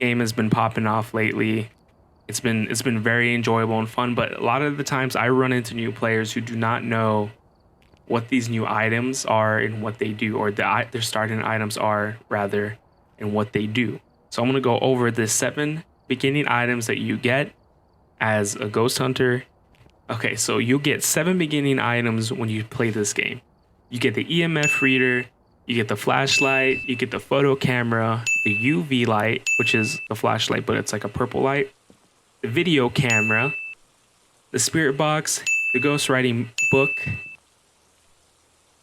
game has been popping off lately. It's been very enjoyable and fun, but a lot of the times I run into new players who do not know what these new items are and what they do, or their starting items are rather, and what they do. So I'm gonna go over the 7 beginning items that you get as a ghost hunter. Okay, so you'll get 7 beginning items when you play this game. You get the EMF reader, you get the flashlight, you get the photo camera, the UV light, which is the flashlight, but it's like a purple light, the video camera, the spirit box, the ghost writing book,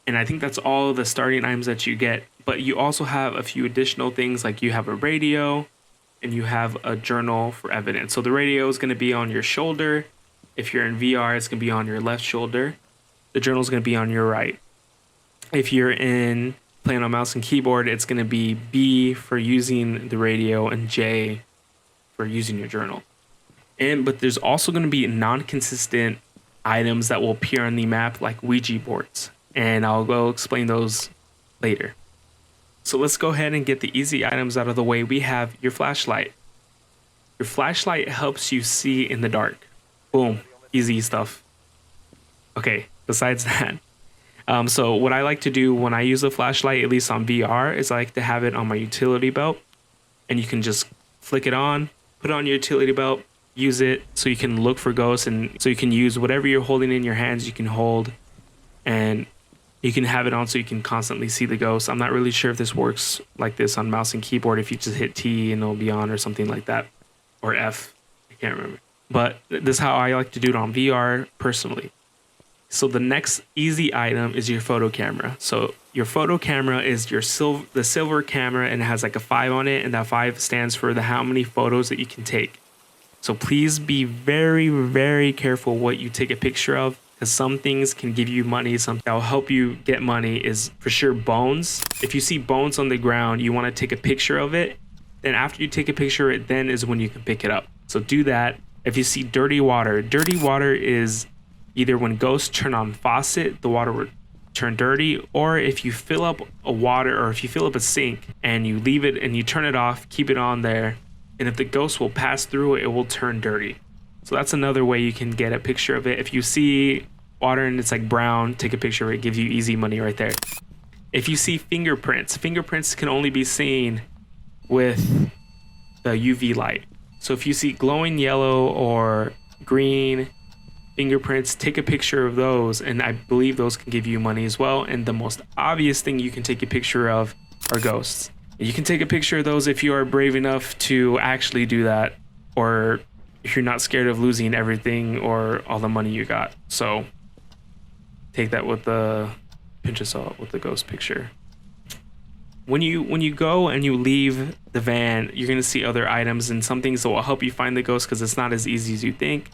and I think that's all the starting items that you get. But you also have a few additional things, like you have a radio and you have a journal for evidence. So the radio is going to be on your shoulder. If you're in VR, it's going to be on your left shoulder. The journal is going to be on your right. If you're in playing on mouse and keyboard, it's going to be B for using the radio and J for using your journal. But there's also going to be non-consistent items that will appear on the map, like Ouija boards, and I'll go explain those later. So let's go ahead and get the easy items out of the way. We have your flashlight. Your flashlight helps you see in the dark. Boom, easy stuff. Okay, besides that, so what I like to do when I use a flashlight, at least on VR, is I like to have it on my utility belt, and you can just flick it on, put it on your utility belt, use it so you can look for ghosts, and so you can use whatever you're holding in your hands, you can hold, and you can have it on so you can constantly see the ghosts. I'm not really sure if this works like this on mouse and keyboard, if you just hit T and it'll be on or something like that, or F, I can't remember. But this is how I like to do it on VR personally. So the next easy item is your photo camera. So your photo camera is your the silver camera, and it has like a 5 on it, and that 5 stands for the how many photos that you can take. So please be very, very careful what you take a picture of, because some things can give you money. Something that will help you get money is for sure bones. If you see bones on the ground, you want to take a picture of it. Then after you take a picture of it, then is when you can pick it up. So do that. If you see dirty water is either when ghosts turn on faucet, the water will turn dirty, or if you fill up a water, or if you fill up a sink and you leave it and you turn it off, keep it on there, and if the ghost will pass through it, it will turn dirty. So that's another way you can get a picture of it. If you see water and it's like brown, take a picture of it, gives you easy money right there. If you see fingerprints can only be seen with the UV light. So if you see glowing yellow or green fingerprints, take a picture of those, and I believe those can give you money as well. And the most obvious thing you can take a picture of are ghosts. You can take a picture of those if you are brave enough to actually do that, or if you're not scared of losing everything or all the money you got. So take that with a pinch of salt with the ghost picture. When you go and you leave the van, you're gonna see other items and some things that will help you find the ghost, because it's not as easy as you think.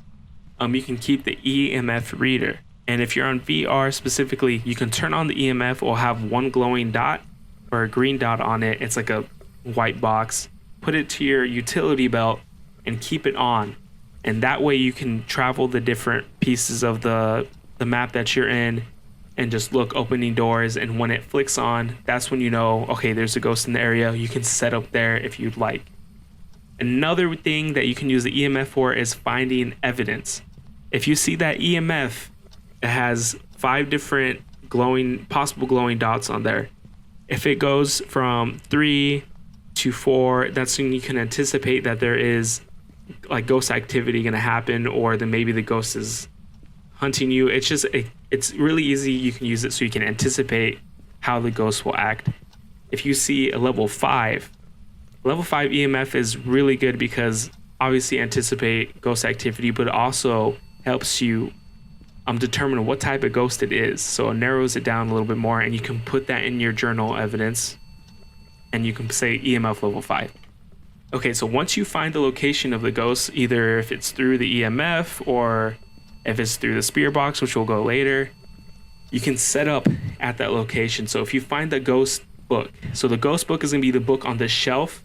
You can keep the EMF reader, and if you're on VR specifically, you can turn on the EMF. It will have one glowing dot or a green dot on it. It's like a white box. Put it to your utility belt and keep it on, and that way you can travel the different pieces of the map that you're in and just look, opening doors, and when it flicks on, that's when you know, okay, there's a ghost in the area. You can set up there if you'd like. Another thing that you can use the EMF for is finding evidence. If you see that EMF, it has 5 different possible glowing dots on there. If it goes from 3 to 4, that's when you can anticipate that there is like ghost activity going to happen, or then maybe the ghost is hunting you. It's really easy. You can use it so you can anticipate how the ghost will act. If you see a level 5 EMF is really good, because obviously anticipate ghost activity, but it also helps you determine what type of ghost it is. So it narrows it down a little bit more, and you can put that in your journal evidence, and you can say EMF level 5. Okay, so once you find the location of the ghost, either if it's through the EMF or if it's through the spirit box, which we'll go later, you can set up at that location. So if you find the ghost book, so the ghost book is gonna be the book on the shelf.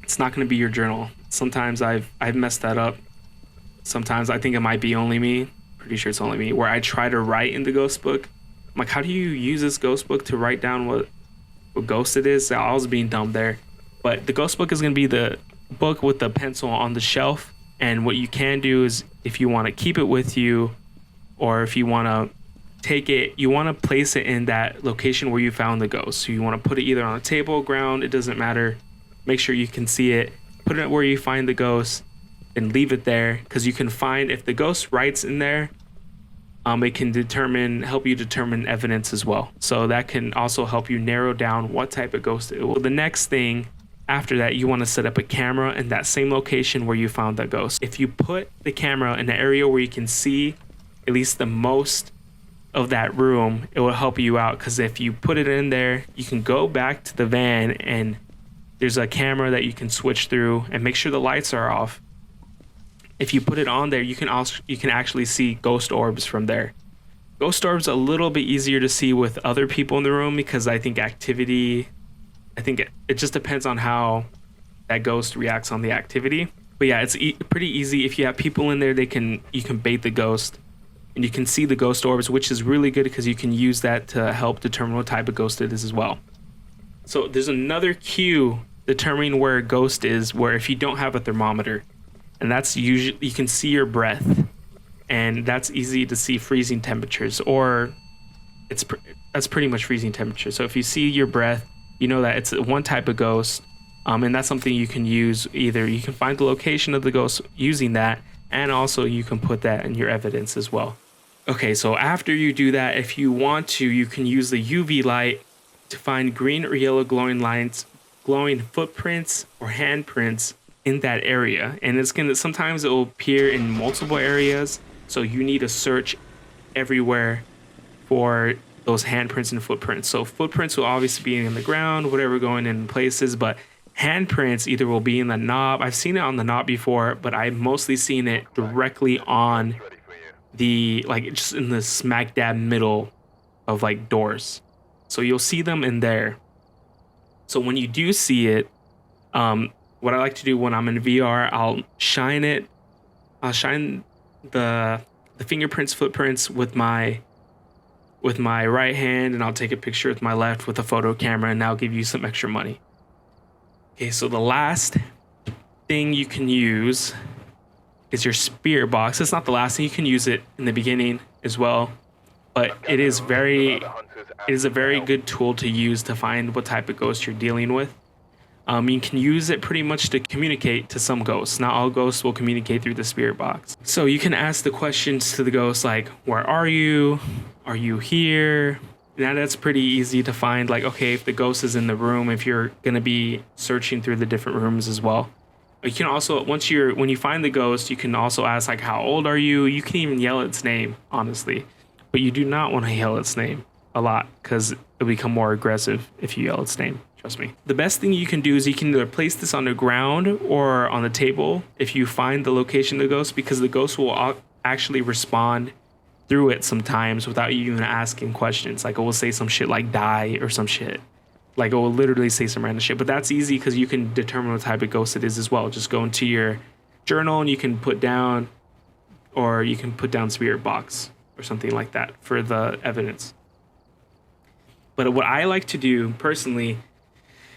It's not gonna be your journal. Sometimes I've messed that up. Sometimes I think it might be only me. Pretty sure it's only me, where I try to write in the ghost book. I'm like, how do you use this ghost book to write down what ghost it is? So I was being dumb there. But the ghost book is going to be the book with the pencil on the shelf. And what you can do is, if you want to keep it with you, or if you want to take it, you want to place it in that location where you found the ghost. So you want to put it either on a table, ground, it doesn't matter. Make sure you can see it. Put it where you find the ghost and leave it there, because you can find, if the ghost writes in there, it can help you determine evidence as well. So that can also help you narrow down what type of ghost it will. The next thing after that, you want to set up a camera in that same location where you found the ghost. If you put the camera in an area where you can see at least the most of that room, it will help you out, because if you put it in there, you can go back to the van and there's a camera that you can switch through and make sure the lights are off. If you put it on there, you can actually see ghost orbs from there. Ghost orbs a little bit easier to see with other people in the room, because I think it just depends on how that ghost reacts on the activity. But yeah, it's pretty easy. If you have people in there, you can bait the ghost and you can see the ghost orbs, which is really good because you can use that to help determine what type of ghost it is as well. So there's another cue determining where a ghost is, where if you don't have a thermometer, and that's usually, you can see your breath, and that's easy to see freezing temperatures, or that's pretty much freezing temperature. So if you see your breath, you know that it's one type of ghost, and that's something you can use. Either you can find the location of the ghost using that, and also you can put that in your evidence as well. Okay, so after you do that, if you want to, you can use the UV light to find green or yellow glowing footprints or handprints in that area. And sometimes it will appear in multiple areas, so you need to search everywhere for those handprints and footprints. So footprints will obviously be in the ground, whatever, going in places, but handprints either will be in the knob. I've seen it on the knob before, but I've mostly seen it directly on just in the smack dab middle of doors. So you'll see them in there. So when you do see it, what I like to do when I'm in VR, I'll shine the fingerprints, footprints with my right hand, and I'll take a picture with my left with a photo camera, and I'll give you some extra money. Okay, so the last thing you can use is your spirit box. It's not the last thing. You can use it in the beginning as well, but it is a very good tool to use to find what type of ghost you're dealing with. You can use it pretty much to communicate to some ghosts. Not all ghosts will communicate through the spirit box. So you can ask the questions to the ghost like, where are you? Are you here? Now that's pretty easy to find. Okay, if the ghost is in the room, if you're going to be searching through the different rooms as well. You can also, when you find the ghost, you can also ask how old are you? You can even yell its name, honestly. But you do not want to yell its name a lot, because it'll become more aggressive if you yell its name. Trust me. The best thing you can do is you can either place this on the ground or on the table if you find the location of the ghost, because the ghost will actually respond through it sometimes without you even asking questions. It will say some shit like die or some shit. It will literally say some random shit. But that's easy because you can determine what type of ghost it is as well. Just go into your journal and you can put down spirit box or something like that for the evidence. But what I like to do personally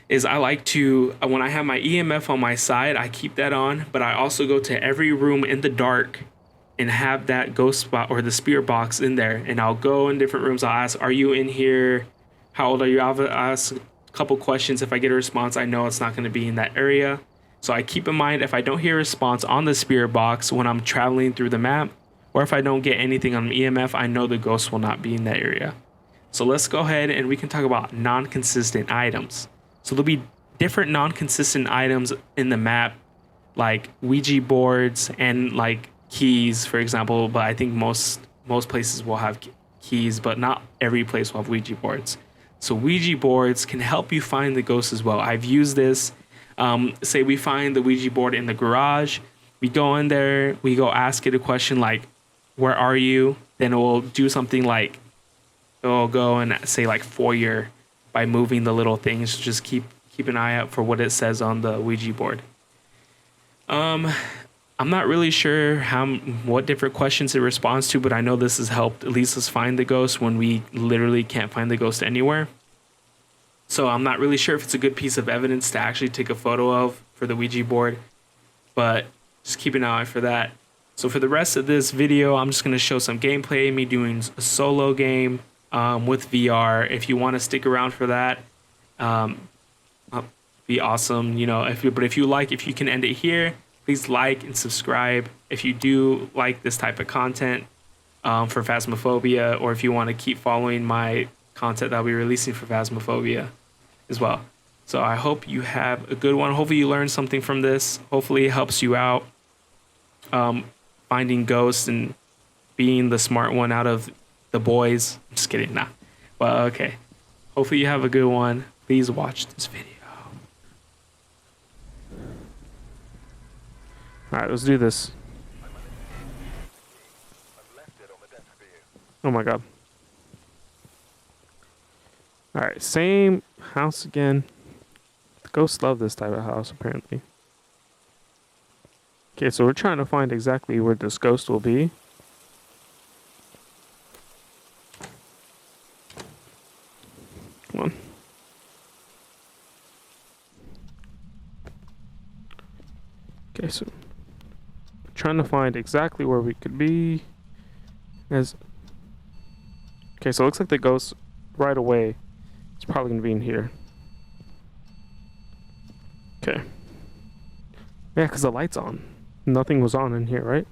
is when I have my EMF on my side, I keep that on, but I also go to every room in the dark and have that ghost spot or the spirit box in there. And I'll go in different rooms. I'll ask, are you in here? How old are you? I'll ask a couple questions. If I get a response, I know it's not going to be in that area. So I keep in mind, if I don't hear a response on the spirit box when I'm traveling through the map, or if I don't get anything on EMF, I know the ghost will not be in that area. So let's go ahead and we can talk about non-consistent items. So there'll be different non-consistent items in the map, like Ouija boards and keys, for example. But I think most places will have keys, but not every place will have Ouija boards. So Ouija boards can help you find the ghost as well. I've used this. Say we find the Ouija board in the garage. We go in there, we go ask it a question like, where are you? Then it will do something like, it will go and say foyer by moving the little things. Just keep an eye out for what it says on the Ouija board. I'm not really sure what different questions it responds to, but I know this has helped at least us find the ghost when we literally can't find the ghost anywhere. So I'm not really sure if it's a good piece of evidence to actually take a photo of for the Ouija board, but just keep an eye for that. So for the rest of this video, I'm just going to show some gameplay, me doing a solo game with VR. If you want to stick around for that, be awesome. You know, if you can end it here, please like and subscribe. If you do like this type of content for Phasmophobia, or if you want to keep following my content that I'll be releasing for Phasmophobia as well. So I hope you have a good one. Hopefully you learned something from this. Hopefully it helps you out finding ghosts and being the smart one out of the boys. I'm just kidding. Nah. Well, okay. Hopefully you have a good one. Please watch this video. All right, let's do this. Oh my God. All right, same house again. The ghosts love this type of house, apparently. Okay, so we're trying to find exactly where this ghost will be. Come on. Okay, so trying to find exactly where we could be. Okay, so it looks like the ghost right away. It's probably gonna be in here. Okay. Yeah, because the light's on. Nothing was on in here, right?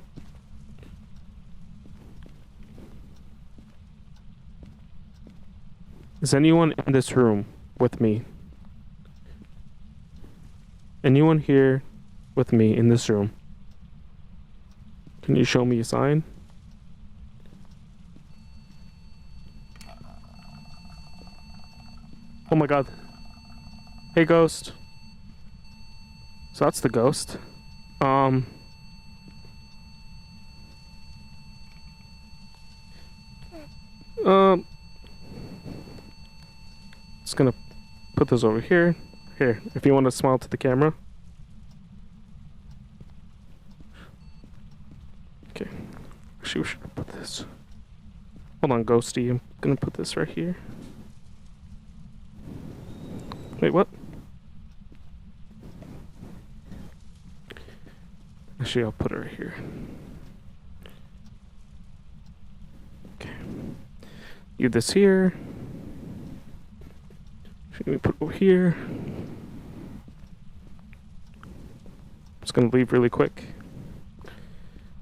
Is anyone in this room with me? Anyone here with me in this room? Can you show me a sign? Oh my God. Hey, ghost. So that's the ghost. Just gonna put this over here. Here, if you want to smile to the camera. Okay. Actually, we should put this. Hold on, ghosty. I'm gonna put this right here. Wait, what? Actually, I'll put it right here. Okay. Leave this here. Should we put it over here? Just gonna leave really quick.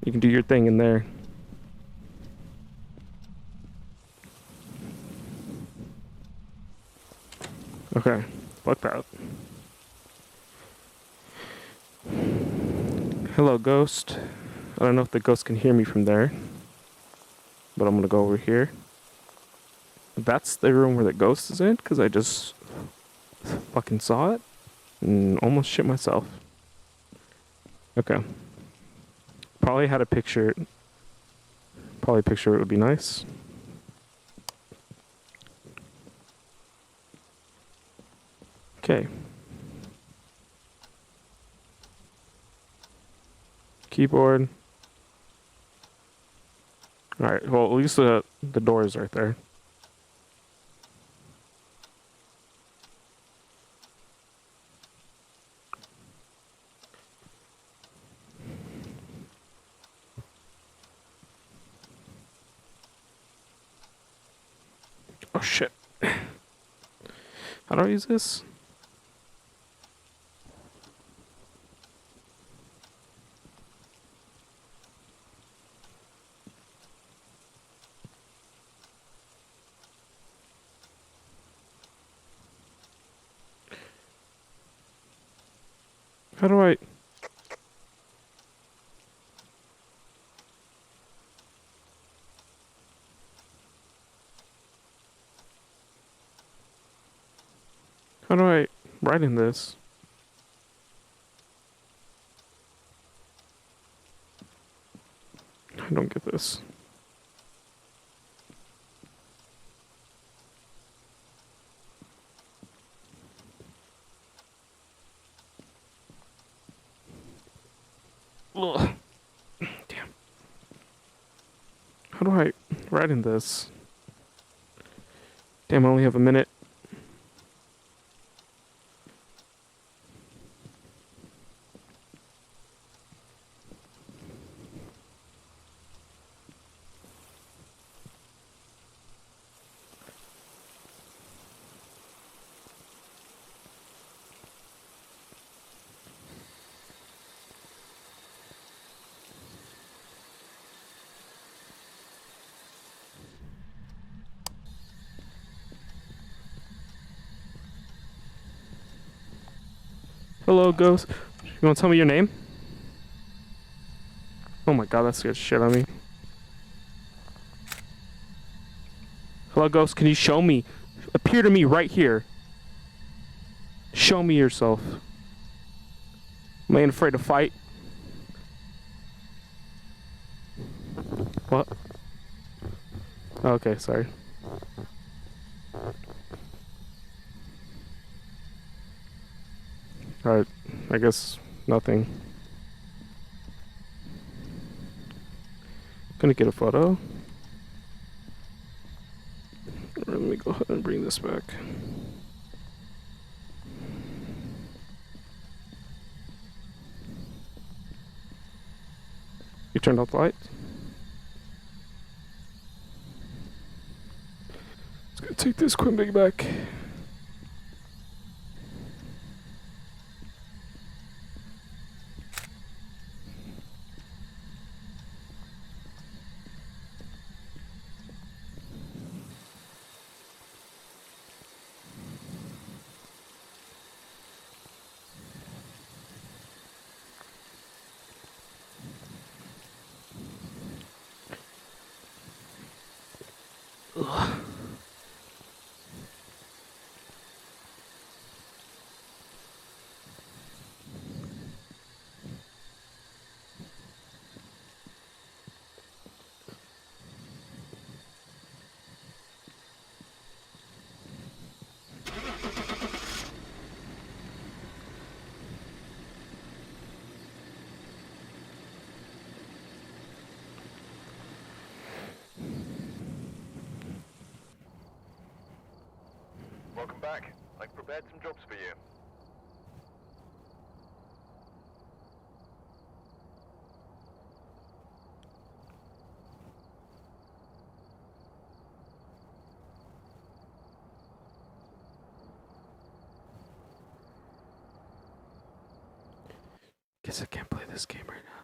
You can do your thing in there. Okay, fuck that. Hello, ghost. I don't know if the ghost can hear me from there, but I'm gonna go over here. That's the room where the ghost is in, because I just fucking saw it and almost shit myself. Okay. Probably had a picture. Probably a picture it would be nice. Okay. Keyboard. Alright, well, at least the door is right there. Oh shit. How do I use this? How do I... How do I write in this? I don't get this. Ugh. Damn. How do I write in this? Damn, I only have a minute. Hello, ghost. You want to tell me your name? Oh my god, that scared shit out of me. Hello, ghost. Can you show me? Appear to me right here. Show me yourself. Am I afraid to fight? What? Okay, sorry. Alright, I guess nothing. Gonna get a photo. Let me go ahead and bring this back. You turned off the light? Let's go take this Quimbig back. Ugh. Welcome back. I've prepared some jobs for you. Guess I can't play this game right now.